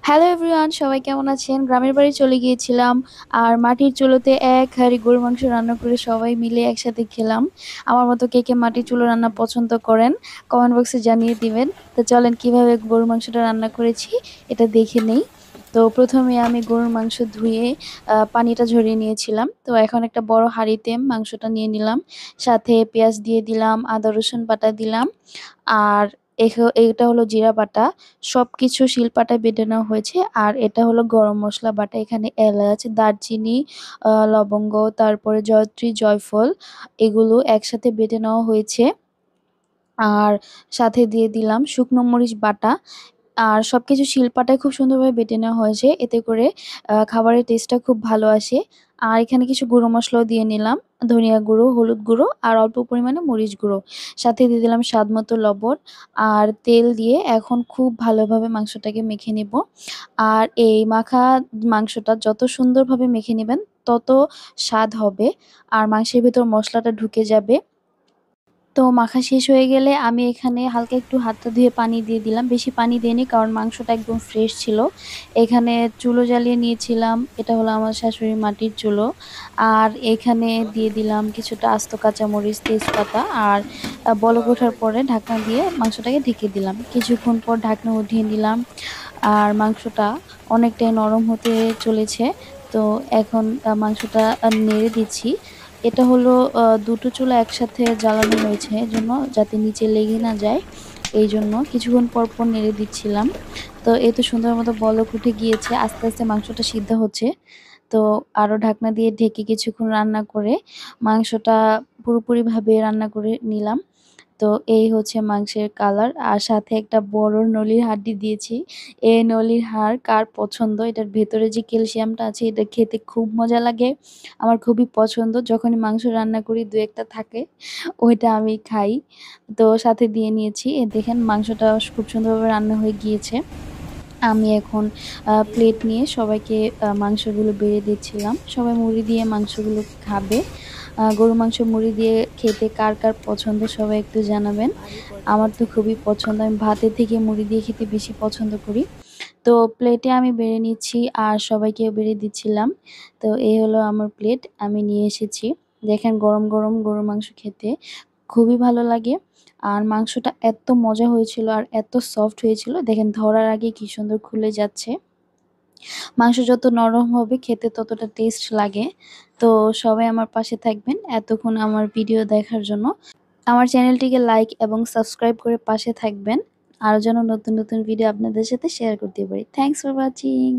Hello everyone, সবাই কেমন আছেন? গ্রামের বাড়ি চলে গিয়েছিলাম। আর মাটির চুলোতে এক হাঁড়ি গরুর মাংস রান্না করে সবাই মিলে একসাথে খেলাম। আমার মতো কে, কে মাটির চুলো রান্না পছন্দ করেন? কমেন্ট বক্সে জানিয়ে দিবেন। তো চলেন কিভাবে গরুর মাংসটা রান্না করেছি এটা দেখে নেই। তো ১ম এ আমি গরুর মাংস ধুয়ে পানিটা ঝরিয়ে নিয়েছিলাম। তো এখন একটা বড় হাঁড়িতে মাংসটা নিয়ে নিলাম। সাথে পেঁয়াজ দিয়ে দিলাম, আদা রসুন বাটা দিলাম। আর এটা হলো জিরা বাটা। সবকিছু শিলপাটায় বেটে নেওয়া হয়েছে। আর এটা হলো গরম মসলা বাটা। এখানে এলাচ, দারচিনি, লবঙ্গ, তারপরে জয়ত্রী, জয়ফল এগুলো একসাথে বেটে নেওয়া হয়েছে। আর সাথে দিয়ে দিলাম শুকনো মরিচ বাটা। আর সবকিছু শিলপাটায় খুব সুন্দরভাবে বেটে নেওয়া হয়েছে। এতে করে খাবারের টেস্টটা খুব ভালো আসে। আর এখানে কিছু গুঁড়ো মসলাও দিয়ে নিলাম। ধনিয়া গুঁড়ো, হলুদ গুঁড়ো আর অল্প পরিমাণে মরিচ গুঁড়ো। সাথে দিয়ে দিলাম স্বাদমতো লবণ আর তেল দিয়ে এখন খুব ভালোভাবে মাংসটাকে মেখে নিব। আর এই মাখা মাংসটা যত সুন্দরভাবে মেখে নিবেন তত স্বাদ হবে। আর মাংসের ভেতর মসলাটা ঢুকে যাবে। তো মাখা শেষ হয়ে গেলে আমি এখানে হালকা একটু হাতটা ধুয়ে পানি দিয়ে দিলাম। বেশি পানি দিইনি কারণ মাংসটা একদম ফ্রেশ ছিল। এখানে চুলো জ্বালিয়ে নিয়েছিলাম। এটা হলো আমার শাশুড়ির মাটির চুলো। আর এখানে দিয়ে দিলাম কিছুটা আস্ত কাঁচামরিচ, তেজপাতা আর বলক ওঠার পরে ঢাকনা দিয়ে মাংসটাকে ঢেকে দিলাম। কিছুক্ষণ পর ঢাকনা উঠিয়ে নিলাম। আর মাংসটা অনেকটাই নরম হতে চলেছে। তো এখন মাংসটা নেড়ে দিচ্ছি। এটা হলো ২ টো চুলা একসাথে জ্বালানো হয়েছে এজন্য যাতে নিচে লেগে না যায়। এইজন্য কিছুক্ষণ পর, পর নেড়ে দিচ্ছিলাম। তো এই তো সুন্দর মতো বলক উঠে গিয়েছে। আস্তে, আস্তে মাংসটা সিদ্ধ হচ্ছে। তো আরো ঢাকনা দিয়ে ঢেকে কিছুক্ষণ রান্না করে মাংসটা পুরোপুরিভাবে রান্না করে নিলাম। তো এই হচ্ছে মাংসের কালার। আর সাথে একটা বড় নলির হাড্ডি দিয়েছি। এই নলির হাড় কার পছন্দ? এটার ভেতরে যে ক্যালসিয়ামটা আছে এটা খেতে খুব মজা লাগে। আমার খুবই পছন্দ। যখনই মাংস রান্না করি ২-১ টা থাকে ওইটা আমি খাই। তো সাথে দিয়ে নিয়েছি। দেখেন মাংসটা খুব সুন্দরভাবে রান্না হয়ে গিয়েছে। আমি এখন প্লেট নিয়ে সবাইকে মাংসগুলো বেড়ে দিচ্ছিলাম। সবাই মুড়ি দিয়ে মাংসগুলো খাবে। গরুর মাংস মুড়ি দিয়ে খেতে কার, কার পছন্দ সবাই একটু জানাবেন। আমার তো খুবই পছন্দ। আমি ভাতের থেকে মুড়ি দিয়ে খেতে বেশি পছন্দ করি। তো প্লেটে আমি বেড়ে নিচ্ছি আর সবাইকেও বেড়ে দিচ্ছিলাম। তো এই হলো আমার প্লেট আমি নিয়ে এসেছি। দেখেন গরম, গরম গরুর মাংস খেতে খুবই ভালো লাগে। আর মাংসটা এত মজা হয়েছিল আর এত সফট হয়েছিল দেখেন ধরার আগে কি সুন্দর খুলে যাচ্ছে। মাংস যত নরম হবে খেতে ততটা টেস্ট লাগে। তো সবাই আমার পাশে থাকবেন এতক্ষণ আমার ভিডিও দেখার জন্য। আমার চ্যানেলটিকে লাইক এবং সাবস্ক্রাইব করে পাশে থাকবেন। আরো যেন নতুন, নতুন ভিডিও আপনাদের সাথে শেয়ার করতে পারি। Thanks for watching.